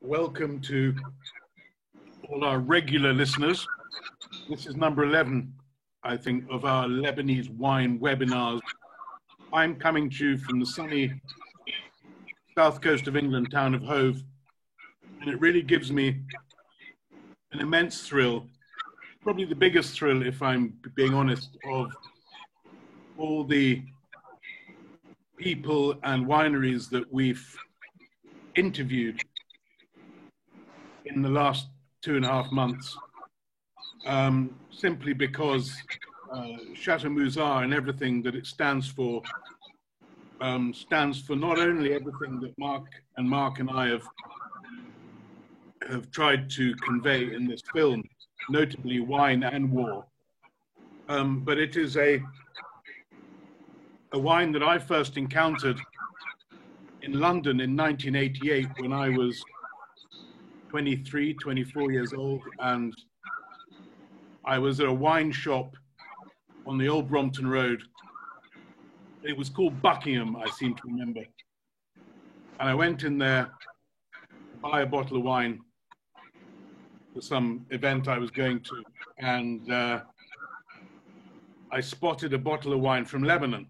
welcome to all our regular listeners. This is number 11, I think, of our Lebanese wine webinars. I'm coming to you from the sunny south coast of England, town of Hove, and it really gives me an immense thrill, probably the biggest thrill, if I'm being honest, of all the people and wineries that we've interviewed in the last 2.5 months, simply because Chateau Musar and everything that it stands for not only everything that Mark and I have tried to convey in this film, notably wine and war, but it is a wine that I first encountered in London in 1988 when I was 23, 24 years old, and I was at a wine shop on the Old Brompton Road. It was called Buckingham, I seem to remember. And I went in there to buy a bottle of wine for some event I was going to, and I spotted a bottle of wine from Lebanon.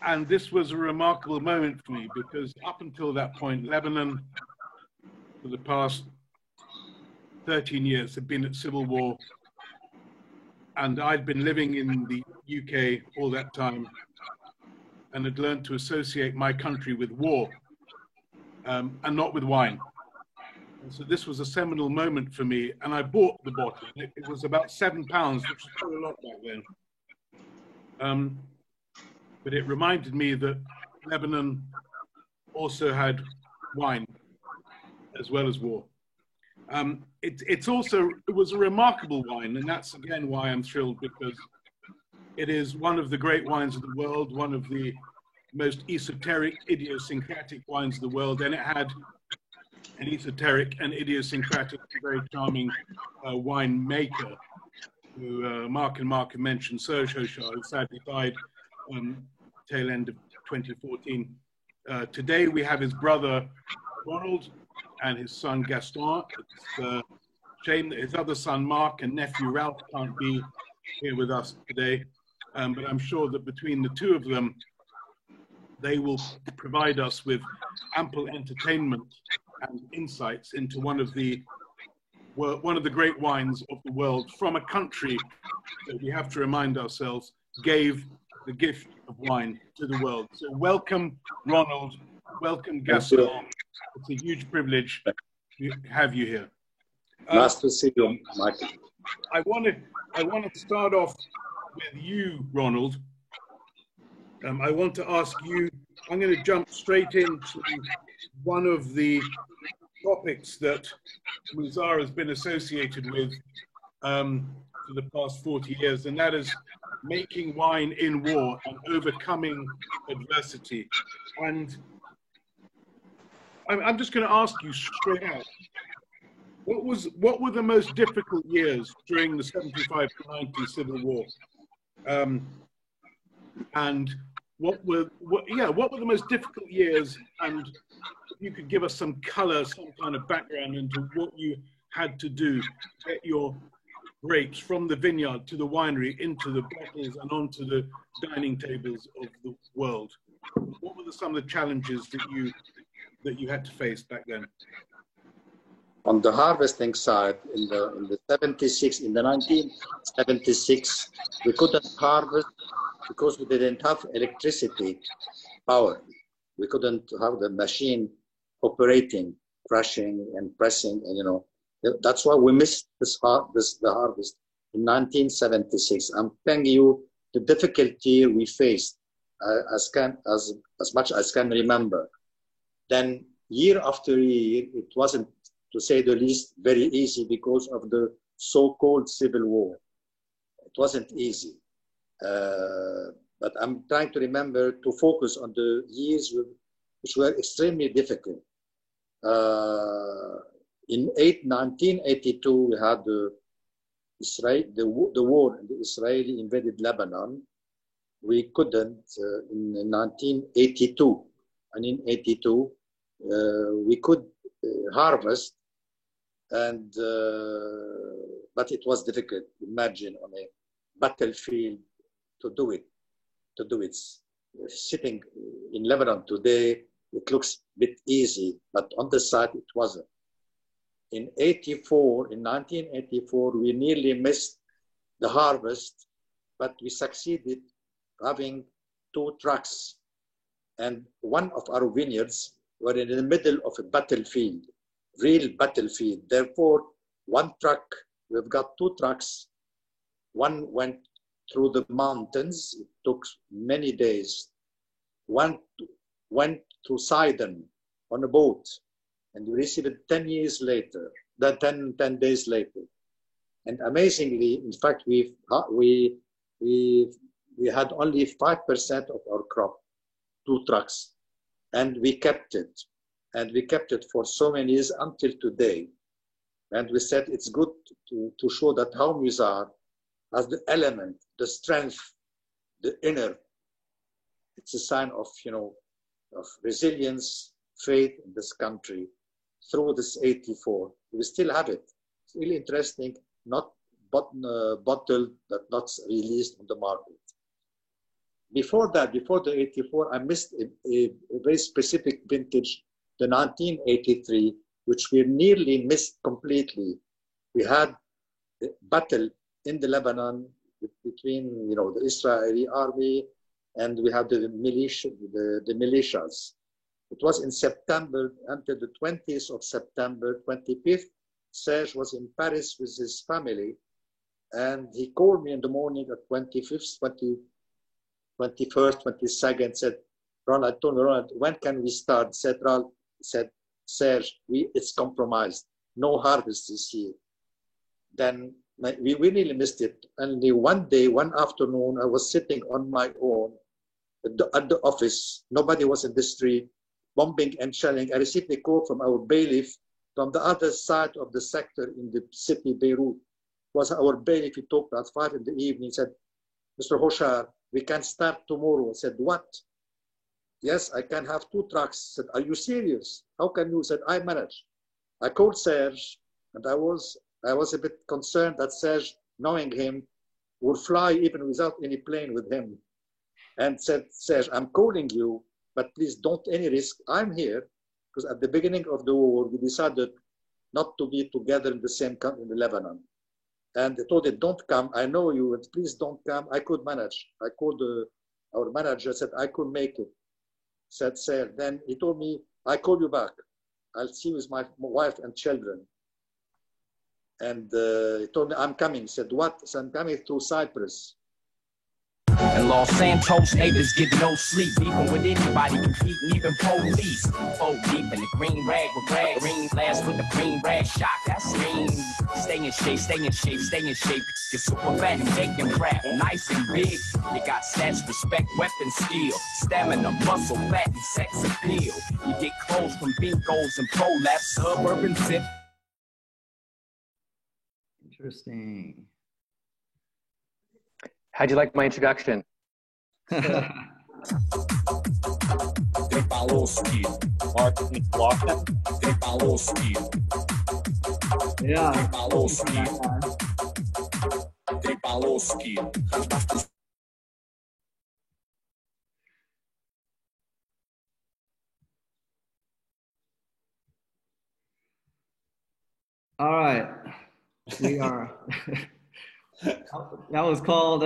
And this was a remarkable moment for me because up until that point, Lebanon, for the past 13 years, had been at civil war. And I'd been living in the UK all that time and had learned to associate my country with war and not with wine. And so this was a seminal moment for me. And I bought the bottle. It was about £7, which was quite a lot back then. But it reminded me that Lebanon also had wine as well as war. It was a remarkable wine, and that's again why I'm thrilled, because it is one of the great wines of the world, one of the most esoteric, idiosyncratic wines of the world, and it had an esoteric and idiosyncratic, very charming wine maker, who Mark and Mark have mentioned, Serge Hochar, who sadly died tail end of 2014. Today we have his brother Ronald and his son Gaston. It's a shame that his other son Mark and nephew Ralph can't be here with us today, but I'm sure that between the two of them, they will provide us with ample entertainment and insights into one of the great wines of the world, from a country that we have to remind ourselves gave the gift of wine to the world. So welcome, Ronald. Welcome, Gaston. It's a huge privilege to have you here. Nice to see you, Michael. I want to start off with you, Ronald. I want to ask you, I'm going to jump straight into one of the topics that Musar has been associated with for the past 40 years, and that is making wine in war and overcoming adversity. And I'm just going to ask you straight out, what were the most difficult years during the 75 to 90 Civil War? And what were the most difficult years? And if you could give us some color, some kind of background into what you had to do to get your grapes from the vineyard to the winery into the bottles and onto the dining tables of the world. What were some of the challenges that you had to face back then? On the harvesting side, in the 1976, we couldn't harvest because we didn't have electricity power. We couldn't have the machine operating, crushing and pressing, and that's why we missed the harvest in 1976. I'm telling you the difficulty we faced as much as can remember. Then year after year, it wasn't, to say the least, very easy because of the so-called civil war. It wasn't easy. But I'm trying to remember to focus on the years which were extremely difficult. In 1982, we had the war, and the Israeli invaded Lebanon. We couldn't in 1982. And in 82, we could harvest, and but it was difficult. Imagine on a battlefield to do it. Sitting in Lebanon today, it looks a bit easy, but on the side it wasn't. In 1984, we nearly missed the harvest, but we succeeded having 2 trucks, and one of our vineyards were in the middle of a battlefield, real battlefield. Therefore, 1 truck, we've got 2 trucks. One went through the mountains. It took many days. One went through Sidon on a boat, and we received it 10 days later. And amazingly, in fact, we had only 5% of our crop, 2 trucks, and we kept it. And we kept it for so many years until today. And we said it's good to show that how Musar has the element, the strength, the inner. It's a sign of, of resilience, faith in this country through this 84. We still have it. It's really interesting, not bottled, but not released on the market. Before that, before the 84, I missed a very specific vintage, the 1983, which we nearly missed completely. We had a battle in the Lebanon between, the Israeli army, and we had the militias. It was in September, until the 20th of September, 25th, Serge was in Paris with his family, and he called me in the morning at 25th, 21st, 22nd, said, Ronald, I told me, Ronald, when can we start? Said Serge, it's compromised. No harvest this year. Then we really missed it. Only one day, one afternoon, I was sitting on my own at the office. Nobody was in the street, bombing and shelling. I received a call from our bailiff from the other side of the sector in the city, Beirut. It was our bailiff. He talked at 5 in the evening. He said, Mr. Hoshar, we can start tomorrow. I said, what? Yes, I can have 2 trucks. I said, are you serious? How can you? I said, I manage. I called Serge, and I was a bit concerned that Serge, knowing him, would fly even without any plane with him. And said, Serge, I'm calling you, but please don't any risk. I'm here, because at the beginning of the war, we decided not to be together in the same country in Lebanon. And they told him, don't come. I know you, and please don't come. I could manage. I called our manager, said, I could make it. Said, Serge. Then he told me, I call you back. I'll see you with my wife and children. And he told me, I'm coming. He said, what? He said, I'm coming through Cyprus. And Los Santos neighbors get no sleep, even with anybody competing, even police. 4 deep in the green rag with rag, green glass with the green rag shot. That's mean. Stay in shape, stay in shape, stay in shape. You're super fat and bacon rap, nice and big. You got stats, respect, weapon, skill, stamina, muscle, fat, and sex appeal. You get clothes from Bingos and prolapse, suburban zip. Interesting. How'd you like my introduction? Tripalowski, Martin McLaughlin, Tripalowski. Yeah. Tripalowski. All right. We are. That was called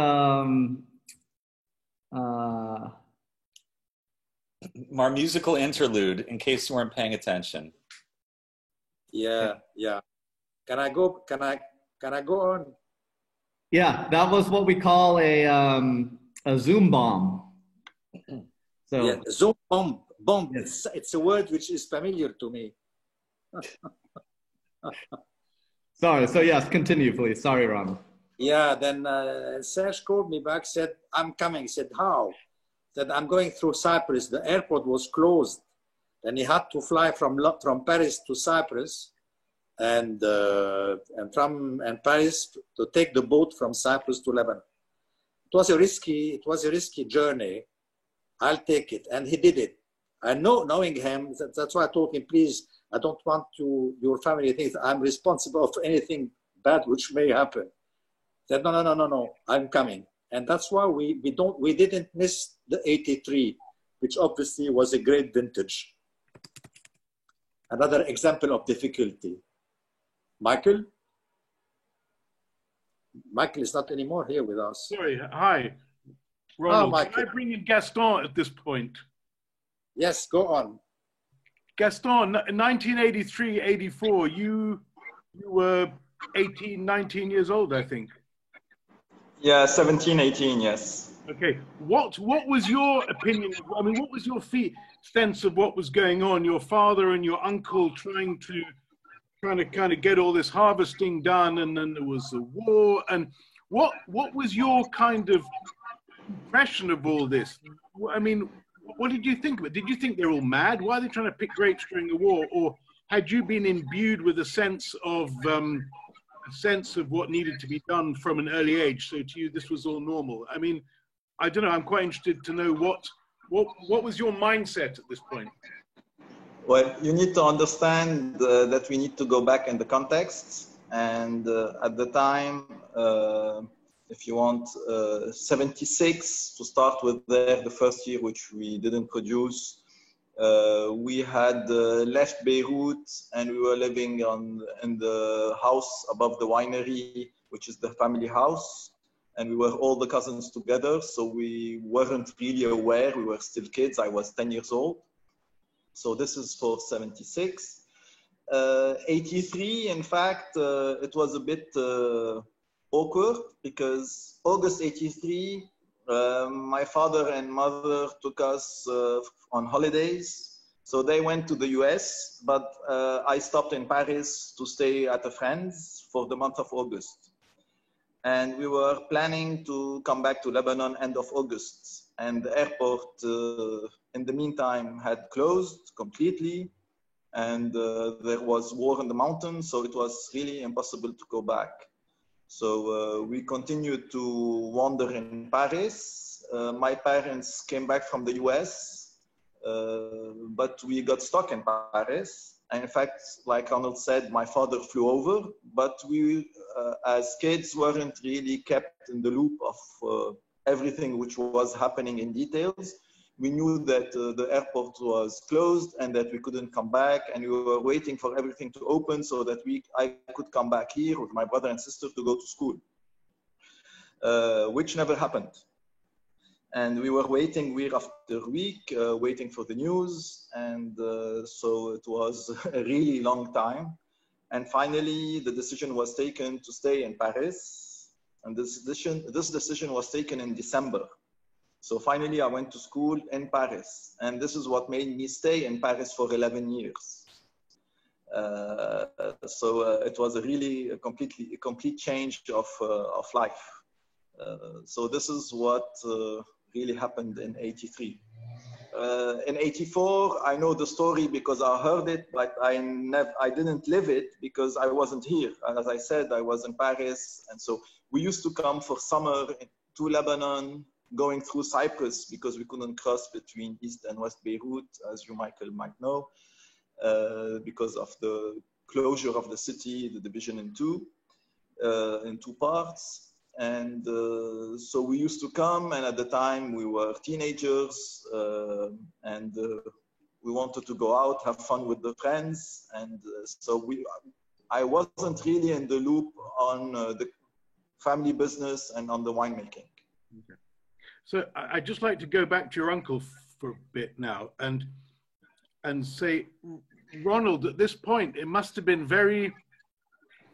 Our musical interlude, in case you weren't paying attention. Yeah. Can I go on? Yeah, that was what we call a Zoom bomb. So yeah, Zoom bomb. Yes. It's a word which is familiar to me. Sorry. So yes, continue, please. Sorry, Ron. Yeah, then Serge called me back, said, I'm coming. Said, how? Said, I'm going through Cyprus. The airport was closed. And he had to fly from Paris to Cyprus, and from Paris to take the boat from Cyprus to Lebanon. It was a risky journey. I'll take it. And he did it. I know, knowing him, that's why I told him, please, I don't want your family thinks I'm responsible for anything bad which may happen. He said, no, I'm coming. And that's why we didn't miss the 83, which obviously was a great vintage. Another example of difficulty. Michael is not anymore here with us. Sorry, hi, Ronald. Michael. Can I bring in Gaston at this point? Yes, go on. Gaston, 1983, 84, you were 18, 19 years old, I think. Yeah, 17, 18, yes. Okay, what was your opinion? I mean, what was your sense of what was going on? Your father and your uncle trying to kind of get all this harvesting done, and then there was a war. And what was your kind of impression of all this? I mean, what did you think of it? Did you think they're all mad? Why are they trying to pick grapes during the war? Or had you been imbued with a sense of what needed to be done from an early age? So to you, this was all normal. I mean, I don't know. I'm quite interested to know what was your mindset at this point? Well, you need to understand that we need to go back in the context. And at the time, if you want, 76 to start with there, the first year which we didn't produce, we had left Beirut and we were living in the house above the winery, which is the family house. And we were all the cousins together. So we weren't really aware. We were still kids. I was 10 years old. So this is for 76. 83, in fact, it was a bit awkward because August 83, my father and mother took us on holidays. So they went to the US, but I stopped in Paris to stay at a friend's for the month of August. And we were planning to come back to Lebanon end of August. And the airport, in the meantime, had closed completely. And there was war in the mountains, so it was really impossible to go back. So we continued to wander in Paris. My parents came back from the US, but we got stuck in Paris. And in fact, like Arnold said, my father flew over, but we, as kids, weren't really kept in the loop of everything which was happening in details. We knew that the airport was closed and that we couldn't come back, and we were waiting for everything to open so that I could come back here with my brother and sister to go to school, which never happened. And we were waiting week after week, waiting for the news. And so it was a really long time. And finally, the decision was taken to stay in Paris. And this decision was taken in December. So finally, I went to school in Paris. And this is what made me stay in Paris for 11 years. So it was a complete change of life. So this is what really happened in 83. In 84, I know the story because I heard it, but I didn't live it because I wasn't here. And as I said, I was in Paris. And so we used to come for summer to Lebanon, going through Cyprus because we couldn't cross between East and West Beirut, as you, Michael, might know, because of the closure of the city, the division in two parts. And so we used to come, and at the time we were teenagers, and we wanted to go out, have fun with the friends. And so I wasn't really in the loop on the family business and on the winemaking. Okay. So I'd just like to go back to your uncle for a bit now and say, Ronald, at this point, it must have been very,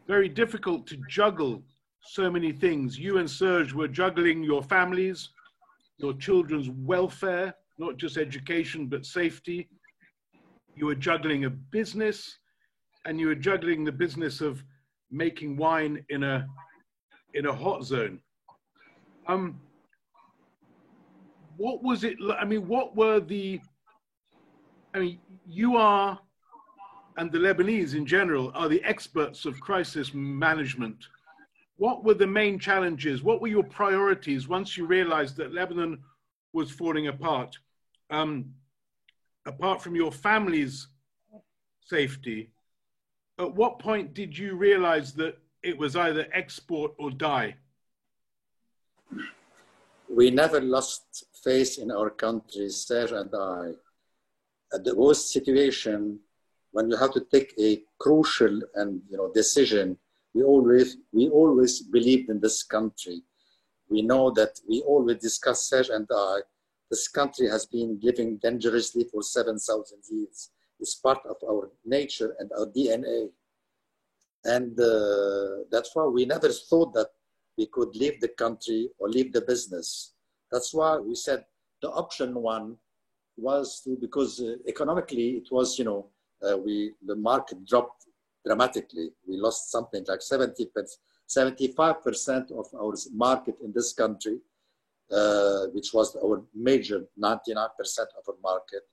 very difficult to juggle so many things. You and Serge were juggling your families, your children's welfare, not just education, but safety. You were juggling a business, and you were juggling the business of making wine in a hot zone. What was it? I mean, you are, and the Lebanese in general, are the experts of crisis management. What were the main challenges? What were your priorities once you realized that Lebanon was falling apart? apart from your family's safety, at what point did you realize that it was either export or die? We never lost faith in our country, Serge and I. At the worst situation, when you have to take a crucial and decision, we always believed in this country. We know that we always discuss, Serge and I, this country has been living dangerously for 7,000 years. It's part of our nature and our DNA. And that's why we never thought that we could leave the country or leave the business. That's why we said the option one was to, because economically it was, the market dropped dramatically. We lost something like 75% of our market in this country, which was our major 99% of our market.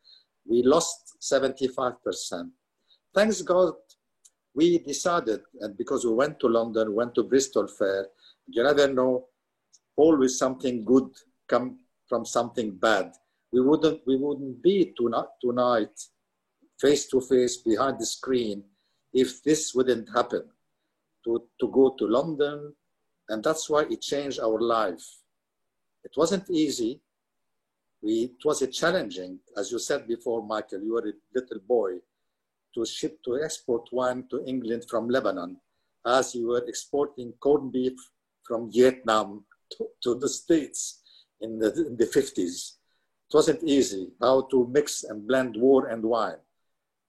We lost 75%. Thanks God, we decided, and because we went to London, went to Bristol Fair, you never know, always something good come from something bad. We wouldn't be tonight face to face behind the screen if this wouldn't happen. To go to London, and that's why it changed our life. It wasn't easy. It was a challenging, as you said before, Michael, you were a little boy, to export wine to England from Lebanon, as you were exporting corned beef from Vietnam to the States in the 50s. It wasn't easy how to mix and blend war and wine.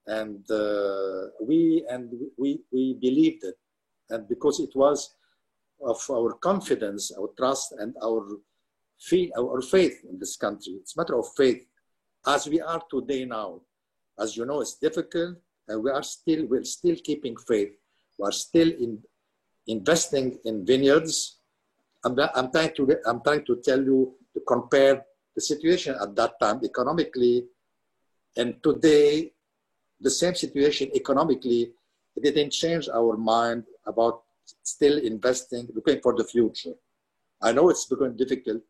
And we believed it. And because it was of our confidence, our trust, and our faith in this country. It's a matter of faith, as we are today now. As you know, it's difficult, and we're still keeping faith. We are still investing in vineyards. I'm trying to tell you, to compare the situation at that time economically, and today, the same situation economically. It didn't change our mind about still investing, looking for the future. I know it's becoming difficult.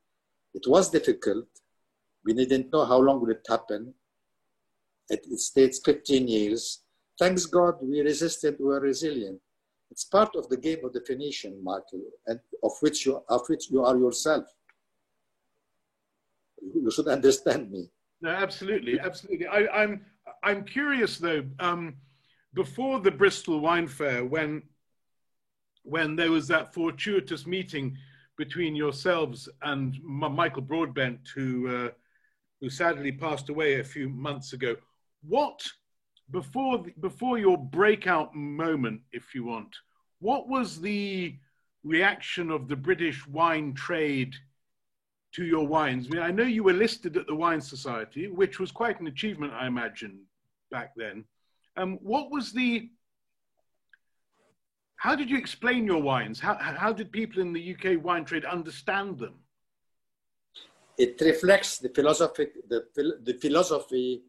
It was difficult. We didn't know how long would it happen. It stayed 15 years. Thanks God, we resisted, we were resilient. It's part of the game of definition, Michael, and of which you are yourself. You should understand me. No, absolutely, absolutely. I'm curious though. Before the Bristol Wine Fair, when there was that fortuitous meeting between yourselves and Michael Broadbent, who sadly passed away a few months ago, what, before your breakout moment, if you want, what was the reaction of the British wine trade to your wines? I mean, I know you were listed at the Wine Society, which was quite an achievement, I imagine, back then. What was how did you explain your wines? How did people in the UK wine trade understand them? It reflects the philosophy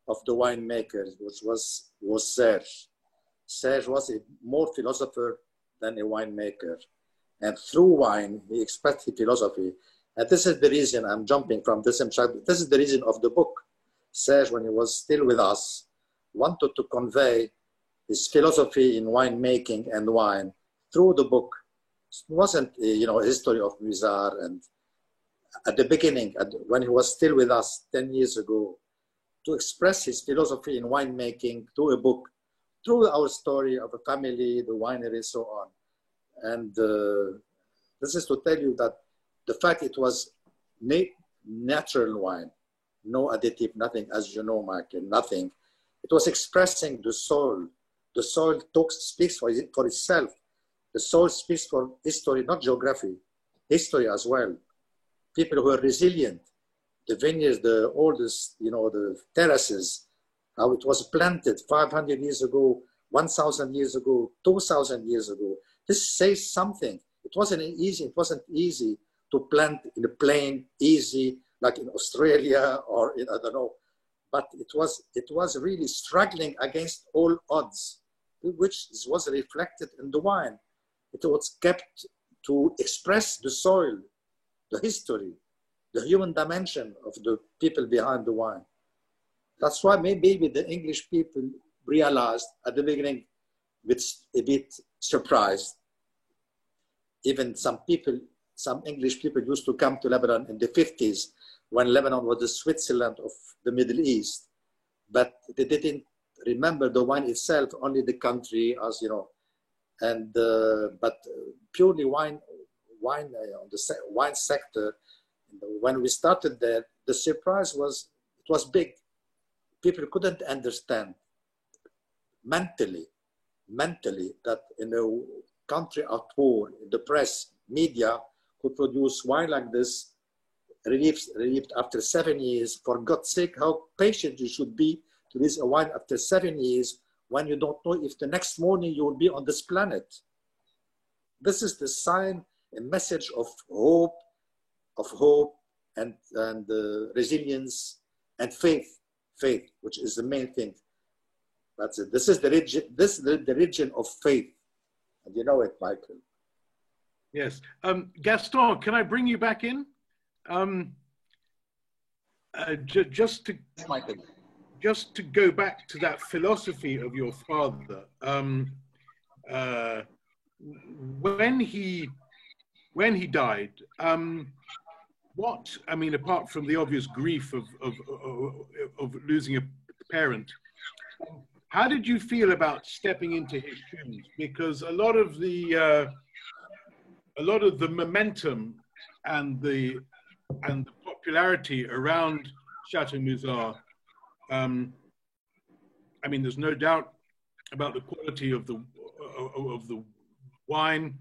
of the winemakers, which was Serge. Serge was a more philosopher than a winemaker. And through wine, he expressed his philosophy. And this is the reason I'm jumping from this. This is the reason of the book. Serge, when he was still with us, wanted to convey his philosophy in winemaking and wine through the book. It wasn't a history of Mussar. And at the beginning, when he was still with us 10 years ago, to express his philosophy in winemaking through a book, through our story of a family, the winery, so on. And this is to tell you that the fact it was natural wine, no additive, nothing, as you know, Michael, nothing. It was expressing the soul. The soul speaks for itself. The soul speaks for history, not geography, history as well. People who are resilient, the vineyards, the oldest, the terraces, how it was planted 500 years ago, 1,000 years ago, 2,000 years ago. This says something. It wasn't easy to plant in a plain, easy, like in Australia or in, I don't know. But it was really struggling against all odds, which was reflected in the wine. It was kept to express the soil, the history, the human dimension of the people behind the wine. That's why maybe the English people realized at the beginning, with a bit surprised. Even some English people used to come to Lebanon in the 50s when Lebanon was the Switzerland of the Middle East, but they didn't remember the wine itself, only the country, as you know, and but purely wine on the wine sector. When we started there, the surprise was it was big. People couldn't understand mentally that in a country at war, the press, media could produce wine like this, relieved after 7 years. For God's sake, how patient you should be to release a wine after 7 years when you don't know if the next morning you will be on this planet. This is the sign, a message of hope and resilience and faith, which is the main thing. That's it. This is the region of faith. And you know it, Michael. Yes. Gaston, can I bring you back in? Just to go back to that philosophy of your father, when he died, what, I mean, apart from the obvious grief of losing a parent, how did you feel about stepping into his shoes? Because a lot of the momentum and the popularity around Chateau Musar, I mean, there's no doubt about the quality of the wine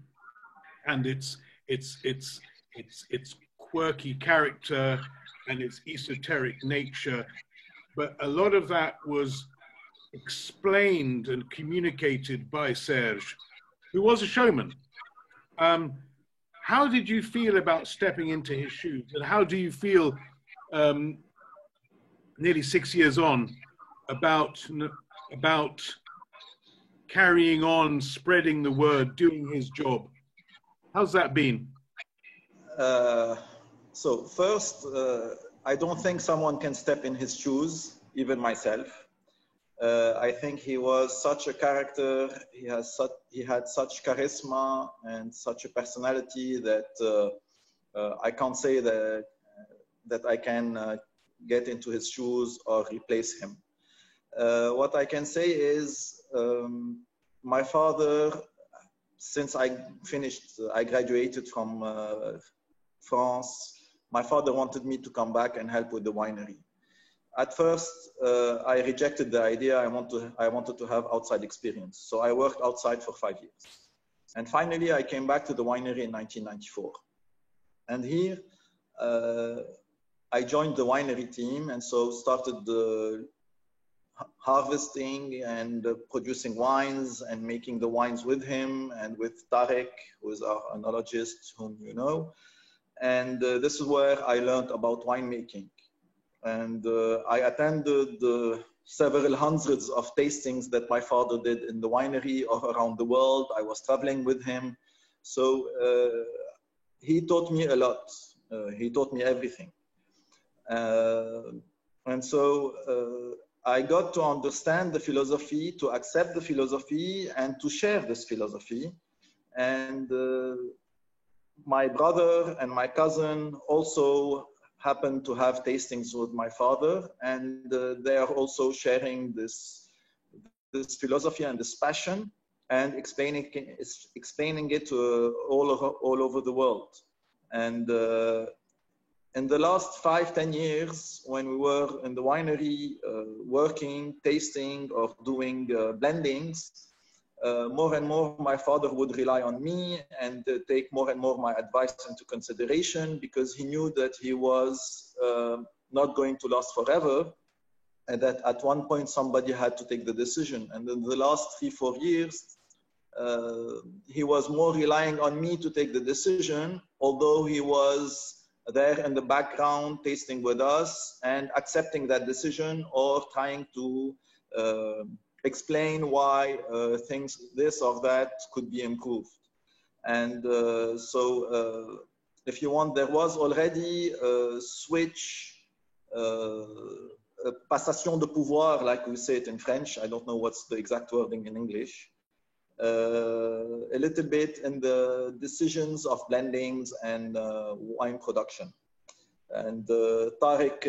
and its quirky character and its esoteric nature, but a lot of that was explained and communicated by Serge, who was a showman. How did you feel about stepping into his shoes, and how do you feel nearly 6 years on about carrying on, spreading the word, doing his job? How's that been? So first, I don't think someone can step in his shoes, even myself. I think he was such a character. He had such charisma and such a personality that I can't say that I can get into his shoes or replace him. What I can say is my father, since I graduated from France, my father wanted me to come back and help with the winery. At first, I rejected the idea. I wanted to have outside experience. So I worked outside for 5 years. And finally, I came back to the winery in 1994. And here, I joined the winery team and so started the harvesting and producing wines and making the wines with him and with Tarek, who is our enologist, whom you know. And this is where I learned about winemaking. And I attended several hundreds of tastings that my father did in the winery or around the world. I was traveling with him. So he taught me a lot. He taught me everything. And so I got to understand the philosophy, to accept the philosophy, and to share this philosophy. And my brother and my cousin also happened to have tastings with my father, and they are also sharing this philosophy and this passion and explaining it to all over the world. And in the last 5-10 years, when we were in the winery working, tasting, or doing blendings, more and more my father would rely on me and take more and more my advice into consideration, because he knew that he was not going to last forever, and that at one point somebody had to take the decision. And in the last 3-4 years, he was more relying on me to take the decision, although he was there in the background tasting with us and accepting that decision, or trying to explain why things this or that could be improved. And so if you want, there was already a switch, passation de pouvoir, like we say it in French. I don't know what's the exact wording in English. A little bit in the decisions of blendings and wine production. And Tariq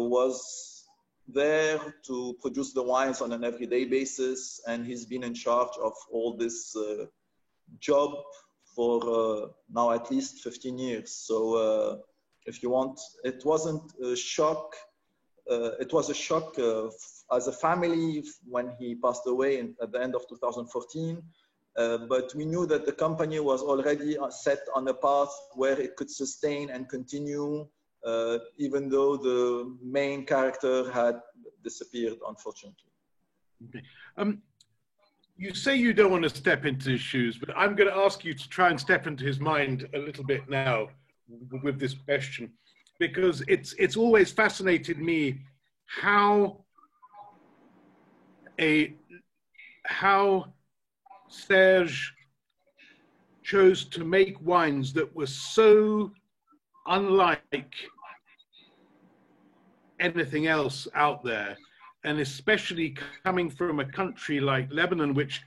was there to produce the wines on an everyday basis, and he's been in charge of all this job for now at least 15 years. So if you want, it wasn't a shock. It was a shock as a family when he passed away at the end of 2014. But we knew that the company was already set on a path where it could sustain and continue, even though the main character had disappeared, unfortunately. Okay. You say you don't want to step into his shoes, but I'm going to ask you to try and step into his mind a little bit now with this question, because it's always fascinated me how Serge chose to make wines that were so unlike anything else out there, and especially coming from a country like Lebanon, which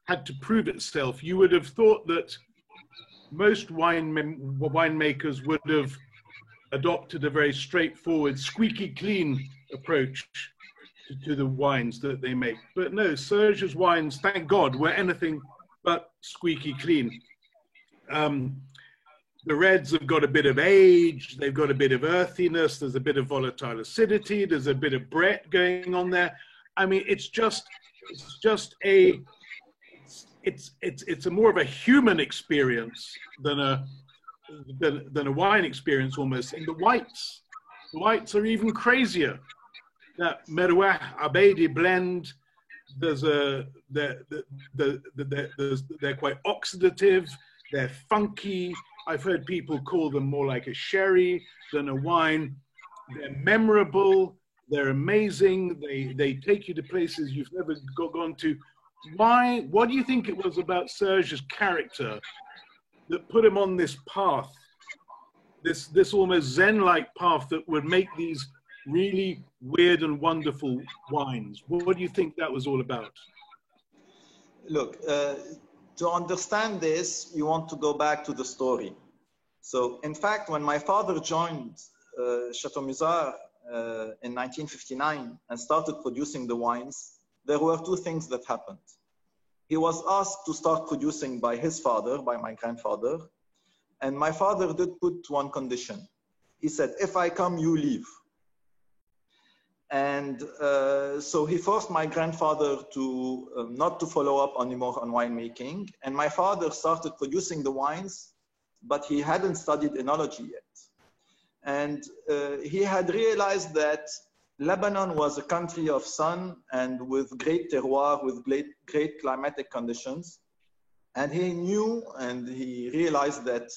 had to prove itself. You would have thought that most winemakers would have adopted a very straightforward, squeaky clean approach to the wines that they make. But no, Serge's wines, thank God, were anything but squeaky clean. The reds have got a bit of age, they've got a bit of earthiness, there's a bit of volatile acidity, there's a bit of Brett going on there. I mean, it's a more of a human experience than a wine experience almost. And the whites are even crazier. That Merouah Abeidi blend, they're quite oxidative, they're funky. I've heard people call them more like a sherry than a wine. They're memorable, they're amazing, they take you to places you've never gone to. What do you think it was about Serge's character that put him on this path, this almost Zen-like path that would make these really weird and wonderful wines? What do you think that was all about? Look, to understand this, you want to go back to the story. So, in fact, when my father joined Chateau Musar in 1959 and started producing the wines, there were two things that happened. He was asked to start producing by his father, by my grandfather, and my father did put one condition. He said, if I come, you leave. And so he forced my grandfather to not to follow up anymore on winemaking. And my father started producing the wines, but he hadn't studied enology yet. And he had realized that Lebanon was a country of sun and with great terroir, with great climatic conditions. And he knew and he realized that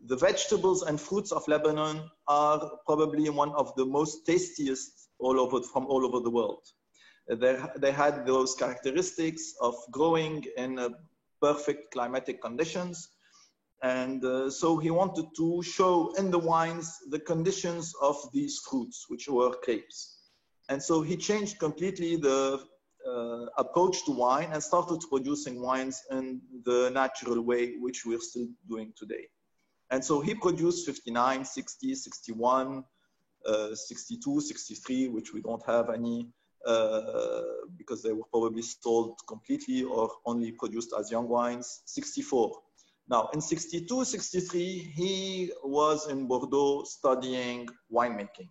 the vegetables and fruits of Lebanon are probably one of the most tastiest from all over the world. They had those characteristics of growing in perfect climatic conditions. And so he wanted to show in the wines the conditions of these fruits, which were grapes. And so he changed completely the approach to wine and started producing wines in the natural way, which we're still doing today. And so he produced 59, 60, 61, 62, 63, which we don't have any because they were probably sold completely or only produced as young wines, 64. Now, in 62, 63, he was in Bordeaux studying winemaking.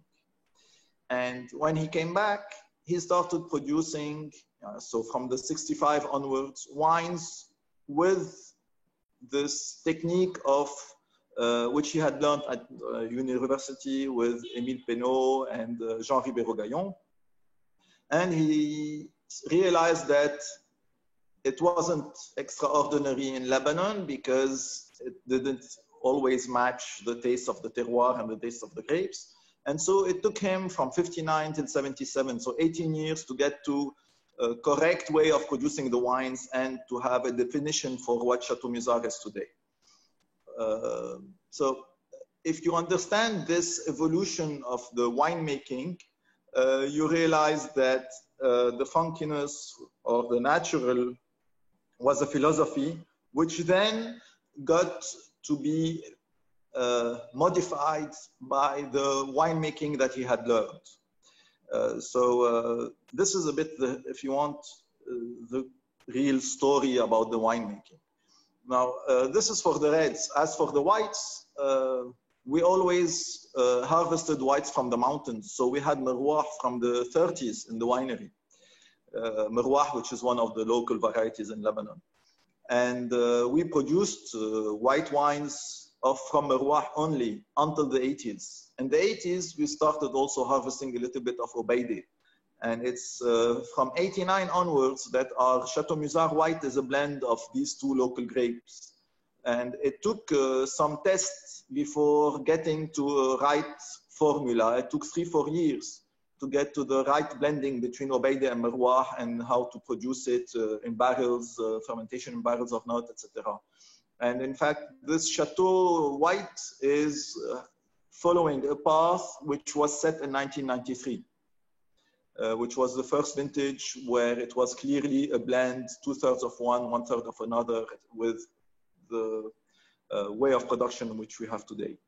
And when he came back, he started producing, so from the 65 onwards, wines with this technique of which he had learned at university with Émile Pénaud and Jean Ribéreau-Gaillon. And he realized that it wasn't extraordinary in Lebanon because it didn't always match the taste of the terroir and the taste of the grapes. And so it took him from 59 till 77, so 18 years to get to a correct way of producing the wines and to have a definition for what Chateau Musar is today. So if you understand this evolution of the winemaking, you realize that the funkiness or the natural was a philosophy, which then got to be modified by the winemaking that he had learned. So this is a bit, if you want, the real story about the winemaking. Now, this is for the reds. As for the whites, we always harvested whites from the mountains. So we had Merwah from the 30s in the winery. Merwah, which is one of the local varieties in Lebanon. And we produced white wines from Merwah only until the 80s. In the 80s, we started also harvesting a little bit of Obeide. And it's from 89 onwards that our Chateau Musar White is a blend of these two local grapes. And it took some tests before getting to a right formula. It took 3-4 years to get to the right blending between Obeide and Merwah and how to produce it in barrels, fermentation in barrels of not, etc. And in fact, this Chateau White is following a path which was set in 1993. Which was the first vintage where it was clearly a blend, 2/3 of one, 1/3 of another, with the way of production which we have today.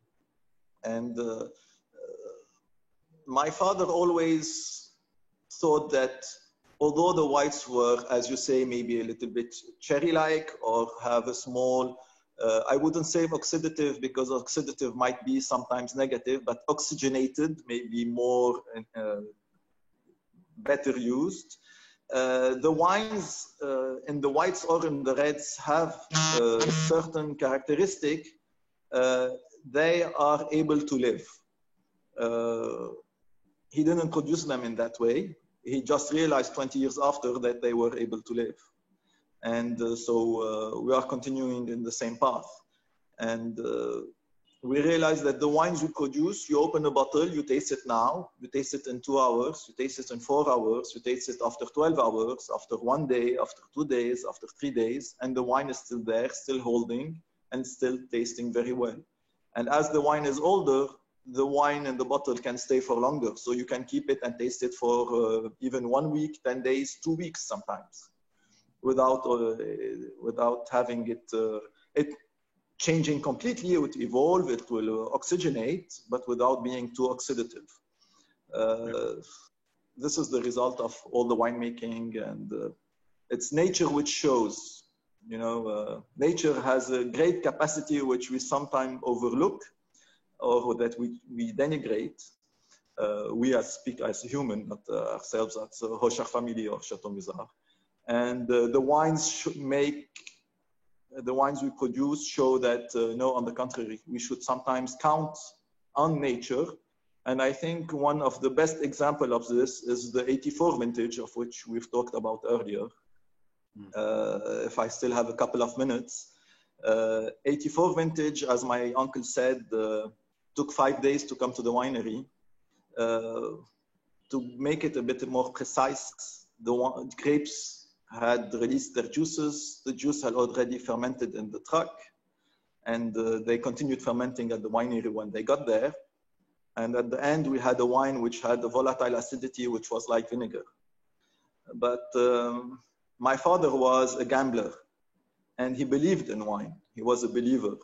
And my father always thought that although the whites were, as you say, maybe a little bit cherry-like or have a small, I wouldn't say oxidative because oxidative might be sometimes negative, but oxygenated, maybe more better used. The wines in the whites or in the reds have a certain characteristic. They are able to live. He didn't produce them in that way. He just realized 20 years after that they were able to live. And so we are continuing in the same path. And we realized that the wines we produce, you open a bottle, you taste it now, you taste it in 2 hours, you taste it in 4 hours, you taste it after 12 hours, after 1 day, after 2 days, after 3 days, and the wine is still there, still holding, and still tasting very well. And as the wine is older, the wine in the bottle can stay for longer. So you can keep it and taste it for even 1 week, 10 days, 2 weeks sometimes, without having it changing completely. It would evolve, it will oxygenate, but without being too oxidative. This is the result of all the winemaking, and it's nature which shows. You know, nature has a great capacity which we sometimes overlook or that we denigrate. We speak as human, not ourselves as Hochar family or Chateau Musar. And the wines we produce show that, no, on the contrary, we should sometimes count on nature. And I think one of the best examples of this is the 84 vintage, of which we've talked about earlier. If I still have a couple of minutes. 84 vintage, as my uncle said, took 5 days to come to the winery. To make it a bit more precise, the grapes had released their juices. The juice had already fermented in the truck, and they continued fermenting at the winery when they got there. And at the end, we had a wine which had a volatile acidity, which was like vinegar. But my father was a gambler, and he believed in wine. He was a believer.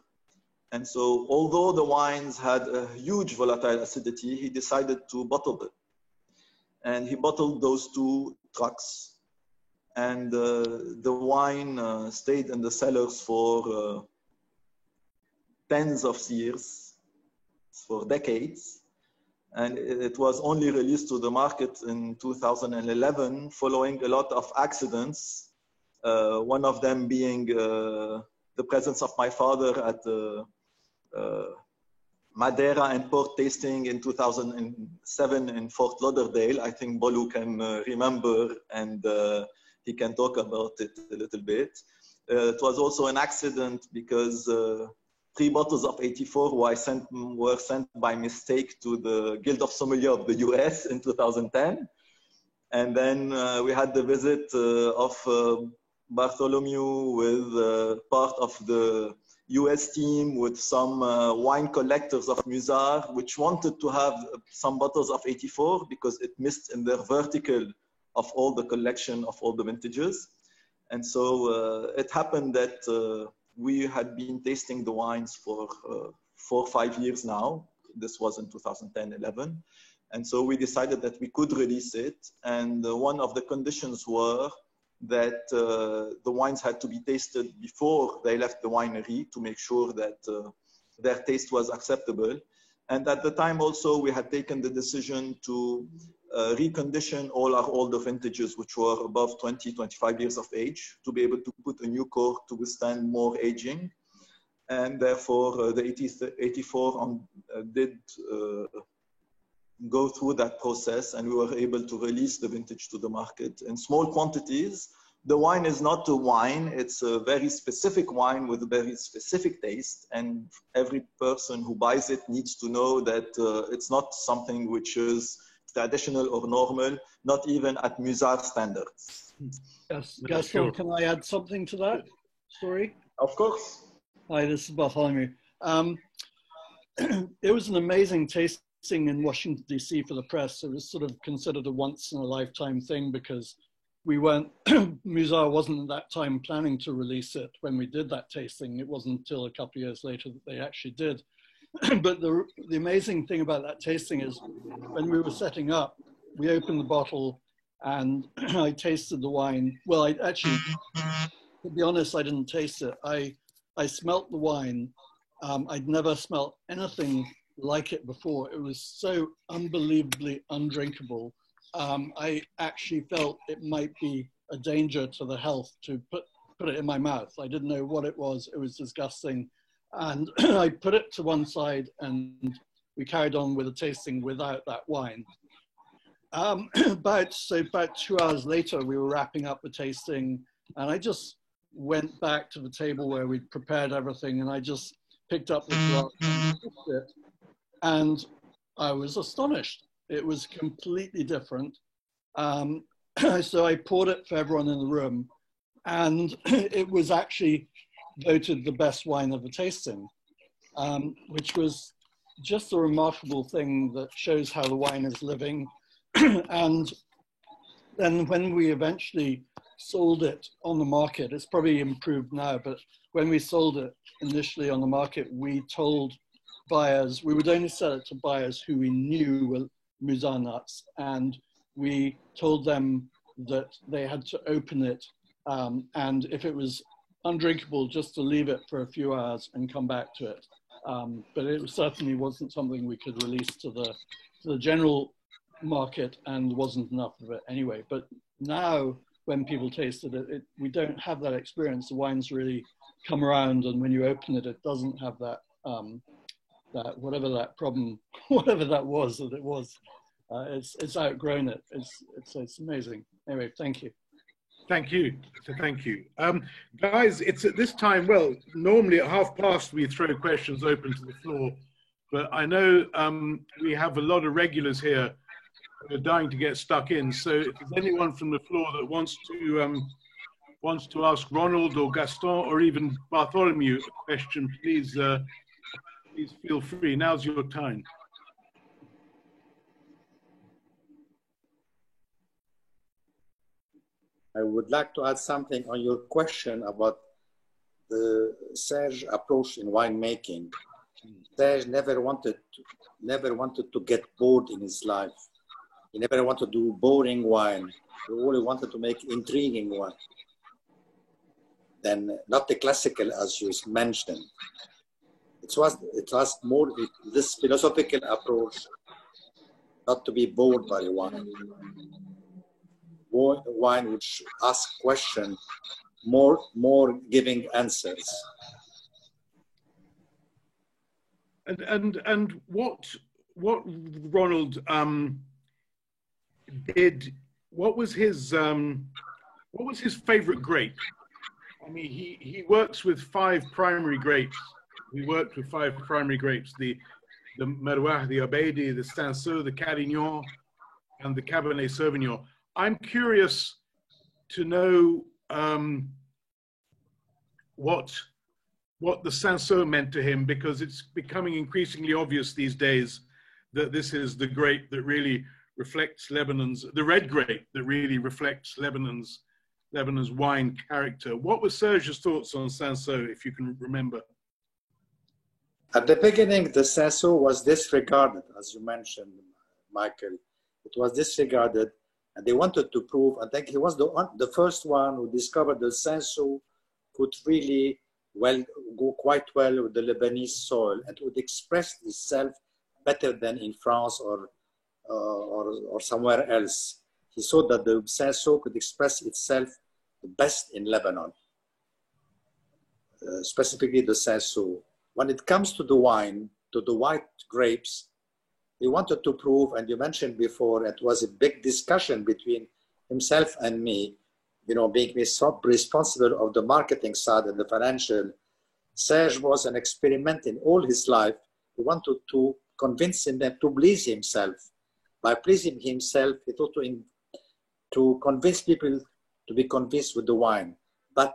And so, although the wines had a huge volatile acidity, he decided to bottle them. And he bottled those 2 trucks. And the wine stayed in the cellars for tens of years, for decades. And it was only released to the market in 2011 following a lot of accidents. One of them being the presence of my father at the Madeira and port tasting in 2007 in Fort Lauderdale. I think Bolu can remember, and he can talk about it a little bit. It was also an accident because 3 bottles of 84 were sent by mistake to the Guild of Sommelier of the US in 2010. And then we had the visit of Bartholomew with part of the US team with some wine collectors of Musart, which wanted to have some bottles of 84 because it missed in their vertical of all the collection of all the vintages. And so it happened that we had been tasting the wines for 4 or 5 years now. This was in 2010-11. And so we decided that we could release it. And one of the conditions were that the wines had to be tasted before they left the winery to make sure that their taste was acceptable. And at the time also, we had taken the decision to recondition all our older vintages, which were above 20, 25 years of age, to be able to put a new cork to withstand more aging. And therefore, the 84 did go through that process, and we were able to release the vintage to the market in small quantities. The wine is not a wine, it's a very specific wine with a very specific taste, and every person who buys it needs to know that it's not something which is traditional or normal, not even at Musart standards. Yes, Gaston, can I add something to that story? Of course. Hi, this is Bartholomew. It was an amazing tasting in Washington, D.C. for the press. It was sort of considered a once-in-a-lifetime thing because we weren't, Musart wasn't at that time planning to release it when we did that tasting. It wasn't until a couple of years later that they actually did. But the amazing thing about that tasting is when we were setting up, we opened the bottle and I tasted the wine. Well, I actually, to be honest, I didn't taste it. I smelt the wine. I'd never smelt anything like it before. It was so unbelievably undrinkable. I actually felt it might be a danger to the health to put it in my mouth. I didn't know what it was. It was disgusting. And I put it to one side and we carried on with the tasting without that wine. About 2 hours later, we were wrapping up the tasting and I just went back to the table where we'd prepared everything and I just picked up the glass and sipped it. And I was astonished. It was completely different. So I poured it for everyone in the room and it was actually voted the best wine of the tasting, which was just a remarkable thing that shows how the wine is living. And then when we eventually sold it on the market, it's probably improved now, but when we sold it initially on the market, we told buyers, we would only sell it to buyers who we knew were Musart nuts, and we told them that they had to open it, and if it was undrinkable, just to leave it for a few hours and come back to it. But it certainly wasn't something we could release to the general market, and wasn't enough of it anyway. But now, when people tasted it, we don't have that experience. The wines really come around, and when you open it, it doesn't have that whatever that problem, whatever that was that it was. It's outgrown it. It's amazing. Anyway, thank you. Thank you. So thank you. Guys, it's at this time, well, normally at past we throw questions open to the floor, but I know we have a lot of regulars here who are dying to get stuck in. So if there's anyone from the floor that wants to ask Ronald or Gaston or even Bartholomew a question, please, please feel free. Now's your time. I would like to add something on your question about the Serge approach in winemaking. Serge never wanted to get bored in his life. He never wanted to do boring wine. He only wanted to make intriguing wine. Then not the classical as you mentioned. It was more this philosophical approach, not to be bored by wine. Wine which asks questions, more giving answers. And what Ronald did? What was his favorite grape? I mean, he works with 5 primary grapes. We worked with 5 primary grapes: the Merlot, the Abadi, the Cinsault, the Carignan, and the Cabernet Sauvignon. I'm curious to know what what the Cinsault meant to him, because it's becoming increasingly obvious these days that this is the grape that really reflects Lebanon's, the red grape that really reflects Lebanon's wine character. What were Serge's thoughts on Cinsault, if you can remember? At the beginning, the Cinsault was disregarded, as you mentioned, Michael. It was disregarded, and they wanted to prove, I think he was the first one who discovered the Cinsault could really go quite well with the Lebanese soil and would express itself better than in France or somewhere else. He saw that the Cinsault could express itself the best in Lebanon, specifically the Cinsault. When it comes to the wine, to the white grapes, he wanted to prove, and you mentioned before, it was a big discussion between himself and me, you know, being responsible of the marketing side and the financial. Serge was an experiment in all his life. He wanted to convince him to please himself. By pleasing himself, he thought to convince people to be convinced with the wine. But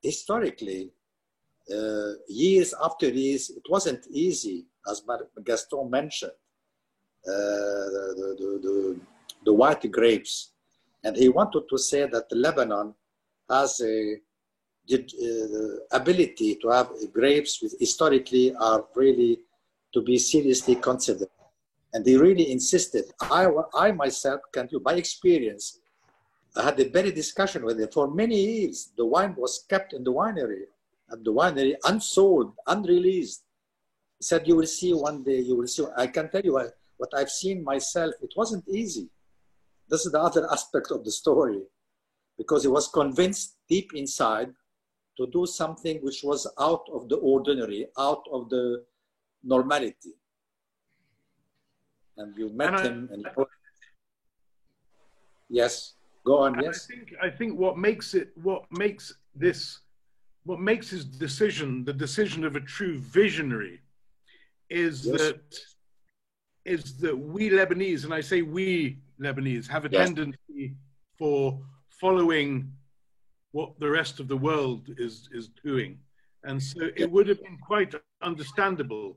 historically, years after years, it wasn't easy, as Gaston mentioned, the white grapes. And he wanted to say that Lebanon has the ability to have grapes which historically are really to be seriously considered. And he really insisted. I myself can tell you, by experience, I had a very discussion with him. For many years, the wine was kept in the winery, unsold, unreleased. He said, you will see one day, you will see. I can tell you what I've seen myself. It wasn't easy. This is the other aspect of the story, because he was convinced deep inside to do something which was out of the ordinary, out of the normality. And you met him. And yes, go on. Yes. I think what makes his decision, the decision of a true visionary, is that we Lebanese, and I say we Lebanese, have a tendency for following what the rest of the world is doing. And so it would have been quite understandable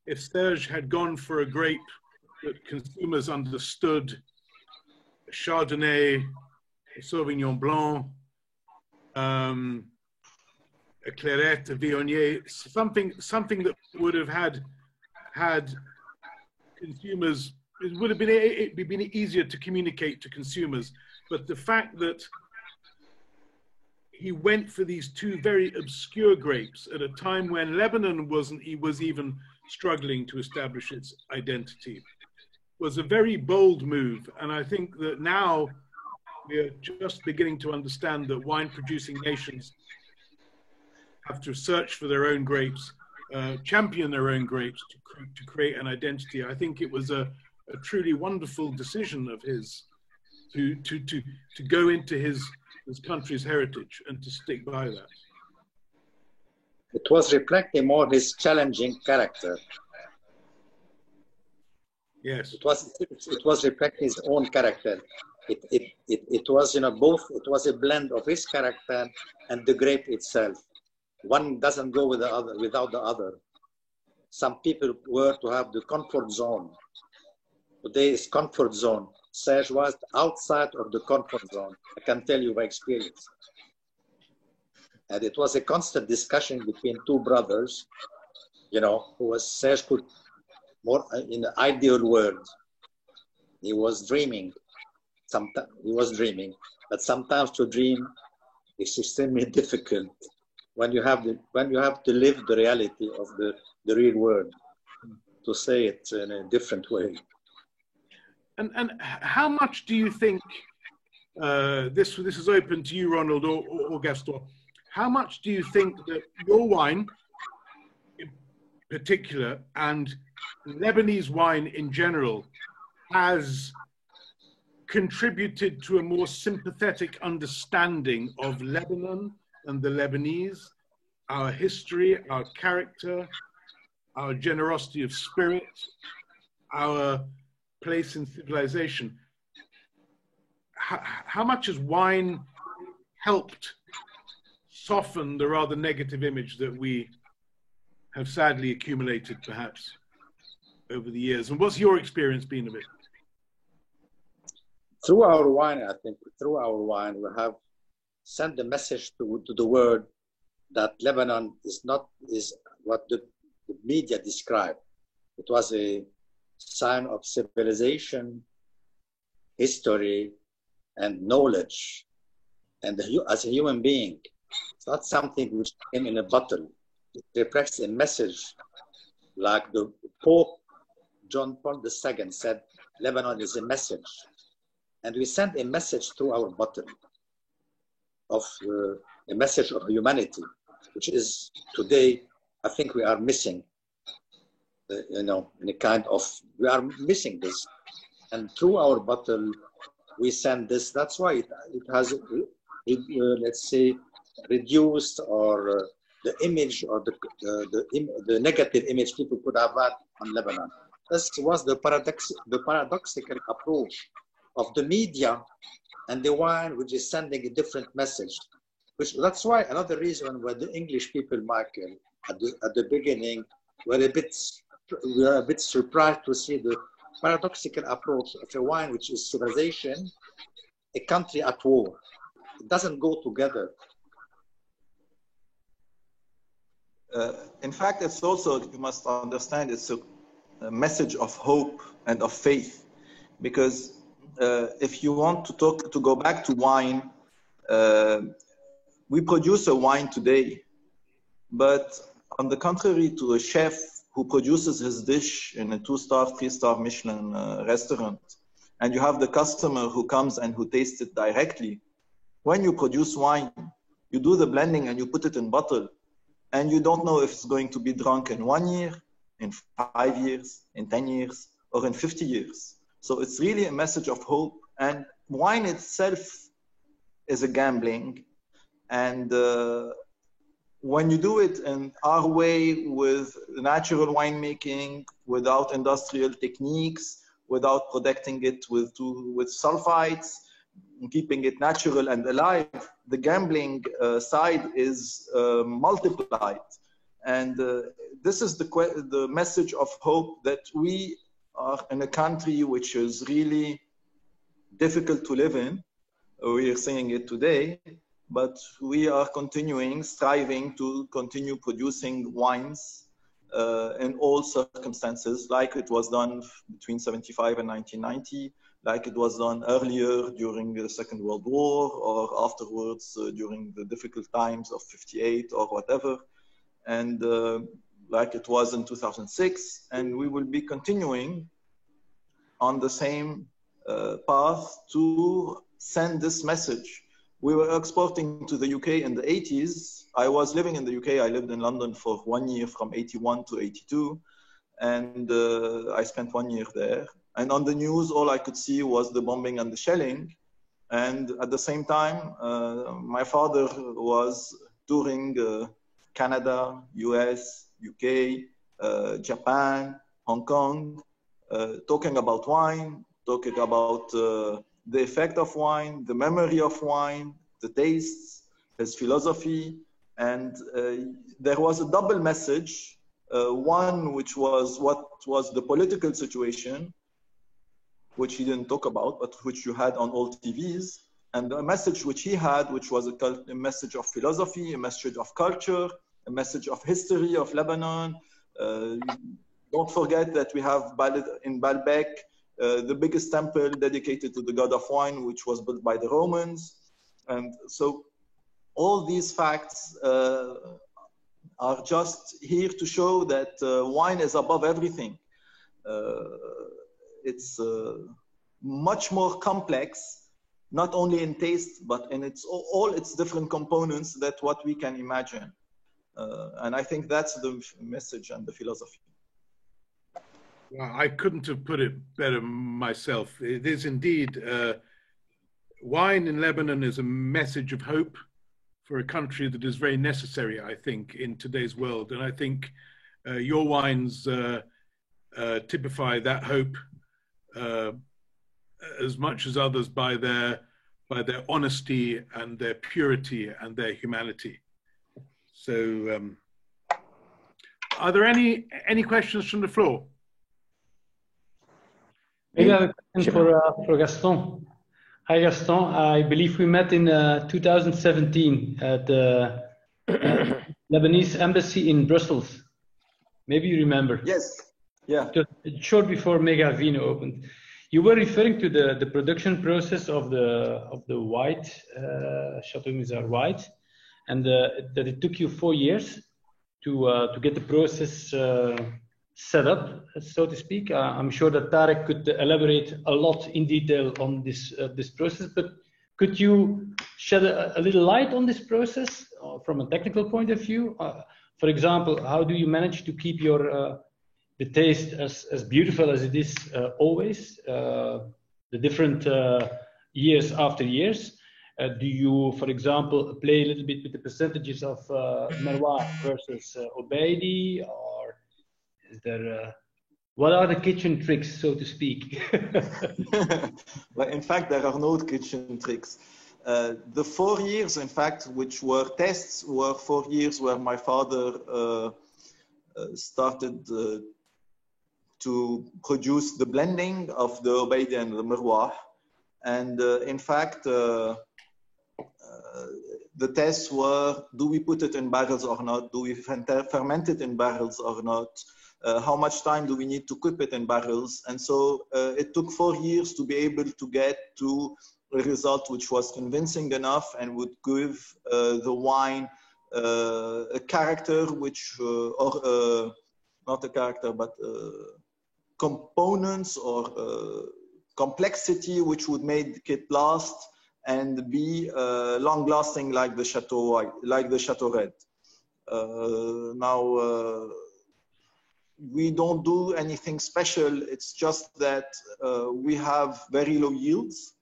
if Serge had gone for a grape that consumers understood, a Chardonnay, a Sauvignon Blanc, a Clairette, a Viognier, something that would have had consumers, it would have been easier to communicate to consumers. But the fact that he went for these two very obscure grapes at a time when Lebanon was even struggling to establish its identity was a very bold move. And I think that now we are just beginning to understand that wine-producing nations have to search for their own grapes, champion their own grapes to create an identity. I think it was a truly wonderful decision of his to go into his country's heritage and to stick by that. It was reflecting more his challenging character. Yes. It was reflecting his own character. It was, you know, both. It was a blend of his character and the grape itself. One doesn't go with the other, without the other. Some people were to have the comfort zone. Today is comfort zone. Serge was outside of the comfort zone. I can tell you by experience. And it was a constant discussion between two brothers, you know, who was Serge could more in the ideal world. He was dreaming. Sometimes he was dreaming, but sometimes to dream is extremely difficult when you have to live the reality of the real world, to say it in a different way. And how much do you think, this is open to you, Ronald or Gaston, how much do you think that your wine in particular and Lebanese wine in general has contributed to a more sympathetic understanding of Lebanon and the Lebanese, our history, our character, our generosity of spirit, our place in civilization? How much has wine helped soften the rather negative image that we have sadly accumulated, perhaps, over the years? And what's your experience been of it? Through our wine, I think, through our wine, we have sent a message to the world that Lebanon is what the media described. It was a sign of civilization, history, and knowledge. And as a human being, it's not something which came in a bottle. It reflects a message, like the Pope John Paul II said, Lebanon is a message. And we sent a message through our bottle of a message of humanity, which is today, I think we are missing, in a kind of, we are missing this. And through our bottle, we send this. That's why it has, let's say, reduced or the image or the negative image people could have had on Lebanon. This was the paradoxical approach of the media and the wine, which is sending a different message. That's why another reason why the English people, Michael, at the beginning, were a bit surprised to see the paradoxical approach of a wine which is civilization, a country at war. It doesn't go together. In fact, it's also, you must understand, it's a message of hope and of faith, because if you want to go back to wine, we produce a wine today, but on the contrary to a chef who produces his dish in a 2-star, 3-star Michelin restaurant, and you have the customer who comes and who tastes it directly, when you produce wine, you do the blending and you put it in bottle, and you don't know if it's going to be drunk in 1 year, in 5 years, in 10 years, or in 50 years. So it's really a message of hope. And wine itself is a gambling. And when you do it in our way with natural winemaking, without industrial techniques, without protecting it with sulfites, keeping it natural and alive, the gambling side is multiplied. And this is the message of hope, that we are in a country which is really difficult to live in. We are saying it today, but we are striving to continue producing wines in all circumstances, like it was done between 75 and 1990, like it was done earlier during the Second World War, or afterwards during the difficult times of 58 or whatever, and like it was in 2006. And we will be continuing on the same path to send this message. We were exporting to the UK in the 80s. I was living in the UK. I lived in London for 1 year from 81 to 82. And I spent 1 year there. And on the news, all I could see was the bombing and the shelling. And at the same time, my father was touring Canada, US, UK, Japan, Hong Kong, talking about wine, talking about the effect of wine, the memory of wine, the tastes, his philosophy. And there was a double message, one which was what was the political situation, which he didn't talk about, but which you had on all TVs, and a message which he had, which was a message of philosophy, a message of culture, a message of history of Lebanon. Don't forget that we have in Baalbek, the biggest temple dedicated to the god of wine, which was built by the Romans. And so all these facts are just here to show that wine is above everything. It's much more complex, not only in taste, but in all its different components that what we can imagine. And I think that's the message and the philosophy. Well, I couldn't have put it better myself. It is indeed, wine in Lebanon is a message of hope for a country that is very necessary, I think, in today's world. And I think your wines typify that hope as much as others by their honesty and their purity and their humanity. So, are there any questions from the floor? Maybe I have a question for Gaston. Hi, Gaston. I believe we met in 2017 at the Lebanese embassy in Brussels. Maybe you remember. Yes. Yeah. Just short before Mega Vino opened. You were referring to the production process of the white Chateau Musar white, and that it took you 4 years to get the process set up, so to speak. I'm sure that Tarek could elaborate a lot in detail on this process, but could you shed a little light on this process from a technical point of view? For example, how do you manage to keep your the taste as beautiful as it is always, the different years after years? Do you, for example, play a little bit with the percentages of Merwa versus Obeidi, or is there, what are the kitchen tricks, so to speak? Well, in fact, there are no kitchen tricks. The 4 years, in fact, which were tests, were 4 years where my father started to produce the blending of the Obeidi and the Merwa. And in fact, the tests were, do we put it in barrels or not? Do we ferment it in barrels or not? How much time do we need to keep it in barrels? And so it took 4 years to be able to get to a result which was convincing enough and would give the wine a character which, or not a character, but components or complexity which would make it last and be long-lasting like the Chateau White, like the Chateau Red. Now, we don't do anything special. It's just that we have very low yields.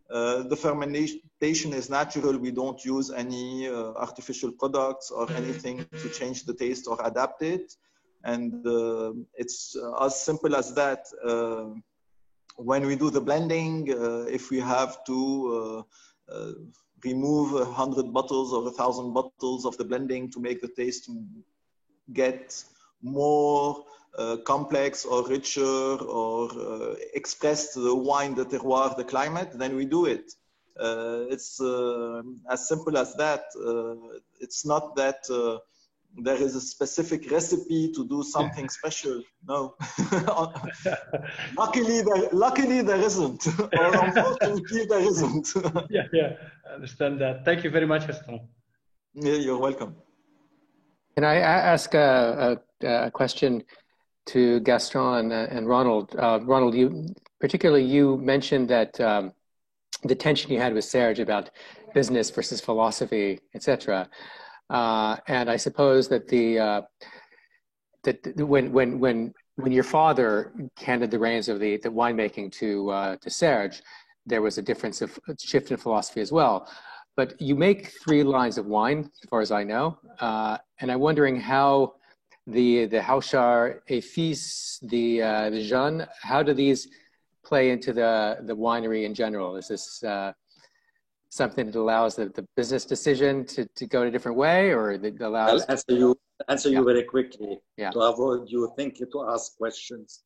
The fermentation is natural. We don't use any artificial products or anything to change the taste or adapt it. And it's as simple as that. When we do the blending, if we have to remove 100 bottles or 1,000 bottles of the blending to make the taste get more complex or richer or express the wine, the terroir, the climate, then we do it. It's as simple as that. It's not that there is a specific recipe to do something special. No. Luckily there isn't. Or unfortunately there isn't. Yeah, I understand that. Thank you very much, Gaston. Yeah, you're welcome. Can I ask a question to Gaston and Ronald? Ronald, you mentioned that the tension you had with Serge about business versus philosophy, etc. And I suppose that when your father handed the reins of the winemaking to Serge, there was a difference of shift in philosophy as well. But you make 3 lines of wine, as far as I know, and I'm wondering how the Hauchar, Efis, the Jeanne, how do these play into the winery in general? Is this something that allows the business decision to go a different way, or that allows? I'll answer you very quickly, yeah, to avoid you thinking to ask questions.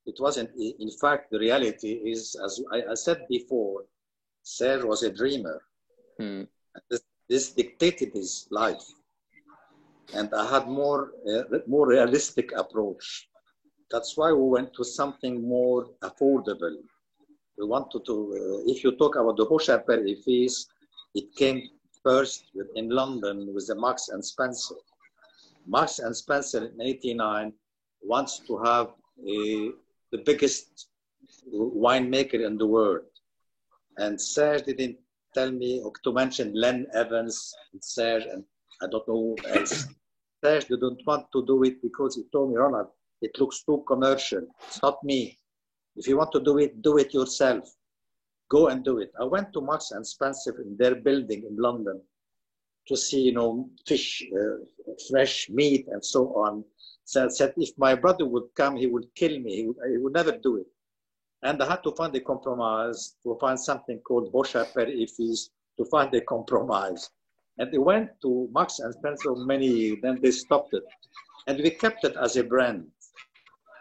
It wasn't. In fact, the reality is, as I said before, Serge was a dreamer. This dictated his life, and I had more realistic approach. That's why we went to something more affordable. We wanted to, if you talk about the Hauchar Per Efis, it came first in London with the Marks and Spencer. Marks and Spencer in '89 wants to have the biggest winemaker in the world. And Serge didn't tell me, or to mention Len Evans and Serge, and I don't know who else. Serge didn't want to do it because he told me, Ronald, it looks too commercial. It's not me. If you want to do it yourself. Go and do it. I went to Marks and Spencer in their building in London to see, fish, fresh meat, and so on. So I said, if my brother would come, he would kill me. He would never do it. And I had to find a compromise, to find something called Hauchar Per Efis, to find a compromise. And they went to Marks and Spencer many, then they stopped it. And we kept it as a brand.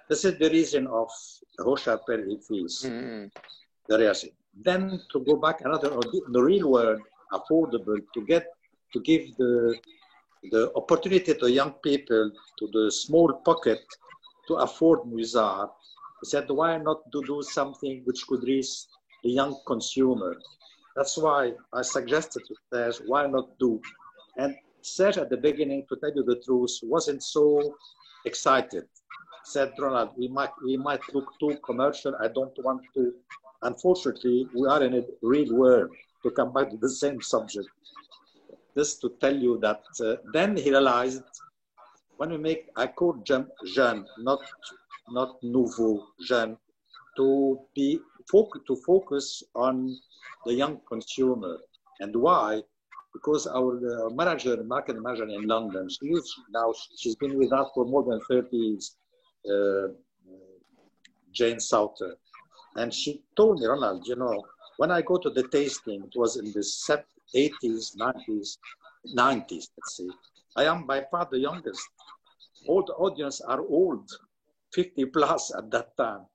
This is the reason of Hauchard Perrier Fils, the reality. Then to go back another, the real world, affordable, to give the opportunity to young people, to the small pocket, to afford Musart. He said, why not to do something which could reach the young consumer? That's why I suggested to Serge, why not do? And Serge at the beginning, to tell you the truth, wasn't so excited. Said, Ronald, we might look too commercial. I don't want to. Unfortunately, we are in a real world, to come back to the same subject. Just to tell you that then he realized, when we make, I call jeune, not nouveau, jeune, to focus on the young consumer. And why? Because our manager, market manager in London, she's been with us for more than 30 years, Jane Souter. And she told me, Ronald, you know, when I go to the tasting, it was in the 80s, 90s, let's say, I am by far the youngest. All the audience are old, 50 plus at that time.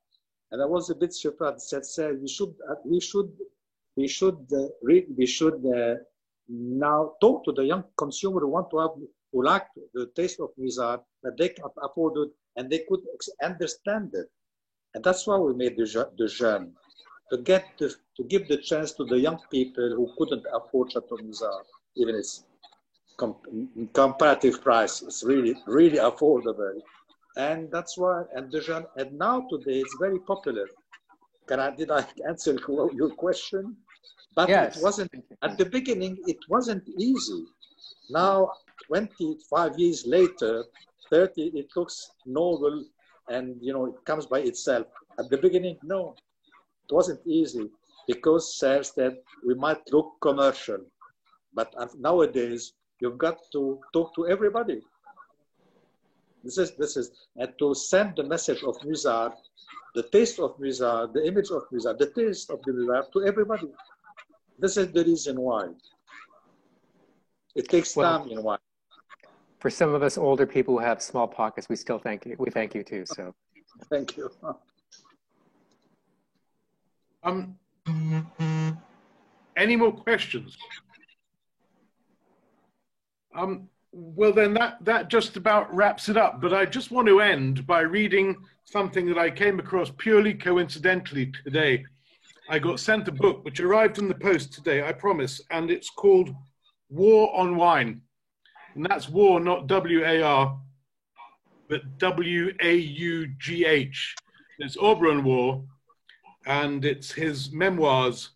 And I was a bit surprised. I said, we should now talk to the young consumer who like the taste of Musart, that they can afford it and they could understand it. And that's why we made the jeune, to give the chance to the young people who couldn't afford Chateau Musart, even its comparative price. It's really, really affordable. And that's why, and the jeune, and now today it's very popular. Did I answer your question? But yes. It wasn't, at the beginning, it wasn't easy. Now, 25 years later, 30, it looks noble and, you know, it comes by itself. At the beginning, no, it wasn't easy because Serge said we might look commercial. But nowadays, you've got to talk to everybody. This is, and to send the message of Musart, the taste of Musart, the image of Musart, the taste of the Musart to everybody. This is the reason why. It takes time, you know why. For some of us older people who have small pockets, we still thank you. We thank you too. So, thank you. Any more questions? Well, then that just about wraps it up. But I just want to end by reading something that I came across purely coincidentally today. I got sent a book which arrived in the post today, I promise, and it's called War on Wine. And that's war, not W-A-R, but W-A-U-G-H. It's Aubrun Waugh, and it's his memoirs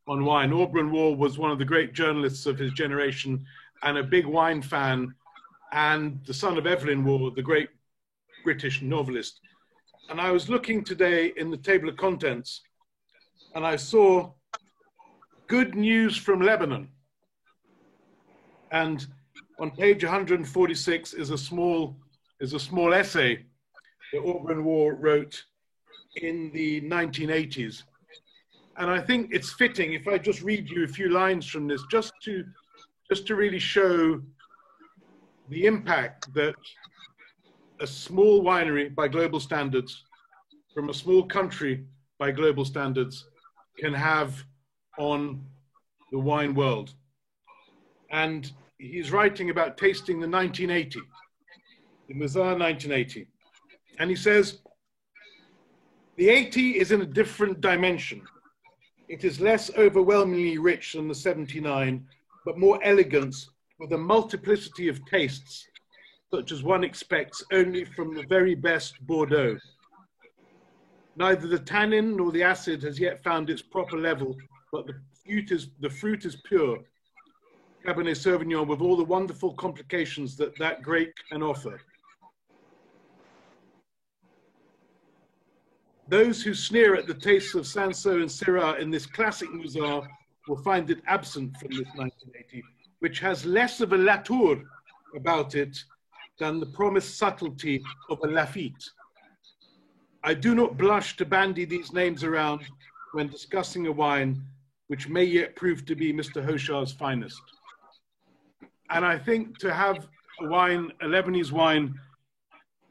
on wine. Aubrun Waugh was one of the great journalists of his generation and a big wine fan, and the son of Evelyn Waugh, the great British novelist. And I was looking today in the table of contents, and I saw good news from Lebanon. And on page 146 is a small essay that Aubrun Waugh wrote in the 1980s. And I think it's fitting if I just read you a few lines from this, just to really show the impact that a small winery by global standards, from a small country by global standards, can have on the wine world. And he's writing about tasting the 1980, the Musart 1980. And he says, the 80 is in a different dimension. It is less overwhelmingly rich than the 79, but more elegant with a multiplicity of tastes, such as one expects only from the very best Bordeaux. Neither the tannin nor the acid has yet found its proper level, but the fruit is pure. Cabernet Sauvignon with all the wonderful complications that grape can offer. Those who sneer at the tastes of Cinsault and Syrah in this classic Musart will find it absent from this 1980, which has less of a Latour about it than the promised subtlety of a Lafite. I do not blush to bandy these names around when discussing a wine which may yet prove to be Mr. Hauchard's finest. And I think to have a wine, a Lebanese wine,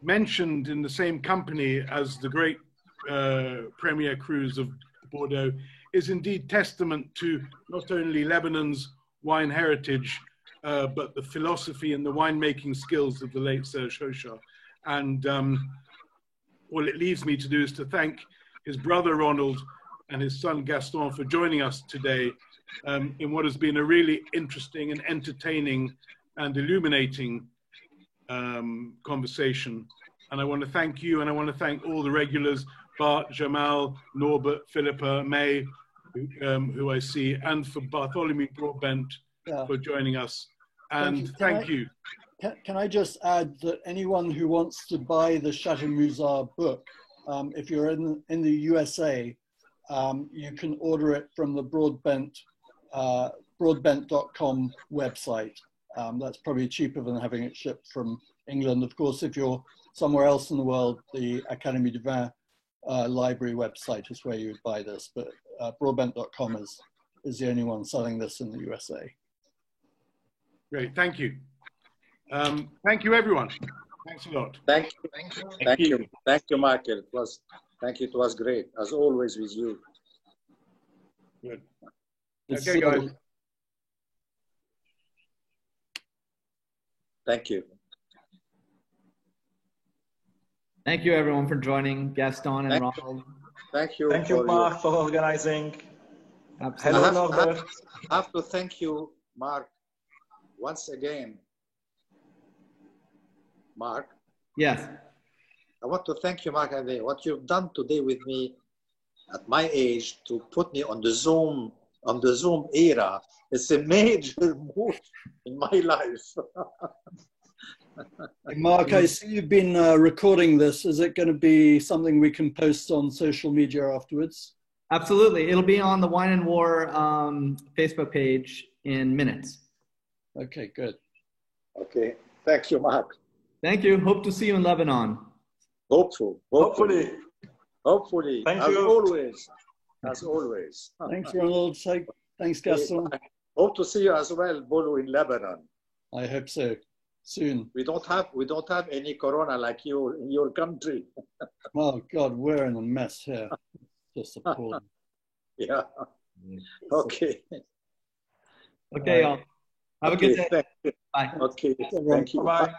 mentioned in the same company as the great Premier Crus of Bordeaux is indeed testament to not only Lebanon's wine heritage, but the philosophy and the winemaking skills of the late Serge Hochar. And all it leaves me to do is to thank his brother Ronald and his son Gaston for joining us today in what has been a really interesting and entertaining and illuminating conversation. And I want to thank you, and I want to thank all the regulars, Bart, Jamal, Norbert, Philippa, May, who I see, and for Bartholomew Broadbent for joining us. And thank you. Can I just add that anyone who wants to buy the Chateau Musard book, if you're in the USA, you can order it from the broadbent.com website. That's probably cheaper than having it shipped from England. Of course, if you're somewhere else in the world, the Académie du Vin library website is where you would buy this, but broadbent.com is the only one selling this in the USA. Great, thank you. Thank you, everyone. Thanks a lot. Thank you. Thank you, Michael. It was great, as always with you. Good. Okay, guys. Thank you. Thank you, everyone, for joining, Gaston and Ronald. Thank you. Thank you, Mark, for organizing. Absolutely. Hello, Norbert. I have to thank you, Mark, once again. Mark? Yes. I want to thank you, Mark, what you've done today with me at my age to put me on the Zoom era. It's a major move in my life. Mark, I see you've been recording this. Is it going to be something we can post on social media afterwards? Absolutely. It'll be on the Wine and War Facebook page in minutes. Okay, good. Okay. Thank you, Mark. Thank you. Hope to see you in Lebanon. Hopefully. Thank As you. always. As always. Thanks, Ronald. Thanks, Gaston. Hope to see you as well, Bolo, in Lebanon. I hope so. Soon. We don't have any corona like you in your country. Oh God, we're in a mess here. Just appalling. Yeah. Okay. Okay, y'all. Have a good day. Thank you. Bye. Okay. Thank you. Bye.